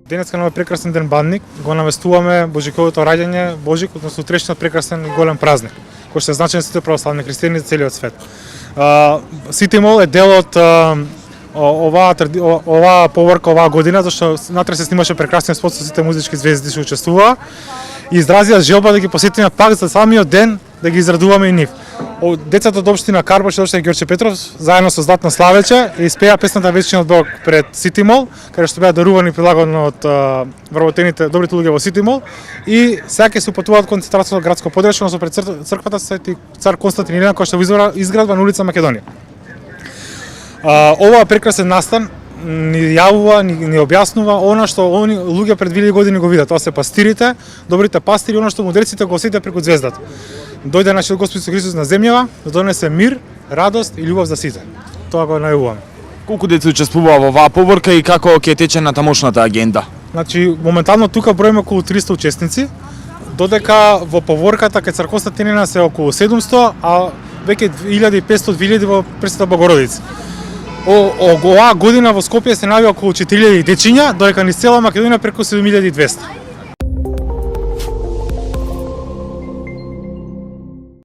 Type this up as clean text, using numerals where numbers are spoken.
Денеска на прекрасен ден Бандник го навестуваме Божиковото раѓање, Божик, односно утрешниот прекрасен голем празник, кој што е значен за сите православни христијани за целиот свет. Сити Мол е дел од оваа поворка оваа година, зашто натре се снимаше прекрасен спот со сите музички звезди што учествуваа и изразија желба да ги посетиме пак за самиот ден да ги израдуваме и нив. Децата од општина Карбош и општина Ѓорче Петров заедно со Златна Славече испеа песната Вечниот Бог пред Сити Мол, каде што беа дарувани прилагано од вработените добрите луѓе во Сити Мол и сега ќе се упатуваат кон централното градско подрачје, односно пред црквата Свети цар Константин Илина, која што во изградба на улица Македонија. Ова прекрасен настан ни јавува, ни објаснува она што они луѓе пред 2000 години го видат. Тоа се пастирите, добрите пастири, она што мудреците го осетија преку ѕвездата. Дојде нашиот Господ Исус Христос на земјава да донесе мир, радост и љубов за сите. Тоа го најавуваме. Колку деца учествува во оваа поворка и како ќе тече на тамошната агенда? Значи, моментално тука броиме околу 300 учесници, додека во поворката кај цар Константин Илина се околу 700, а веќе 1500-2000 во Пресвета Богородица. Оваа година во Скопје се најавија околу 4000 дечиња, додека низ цела Македонија преку 7200.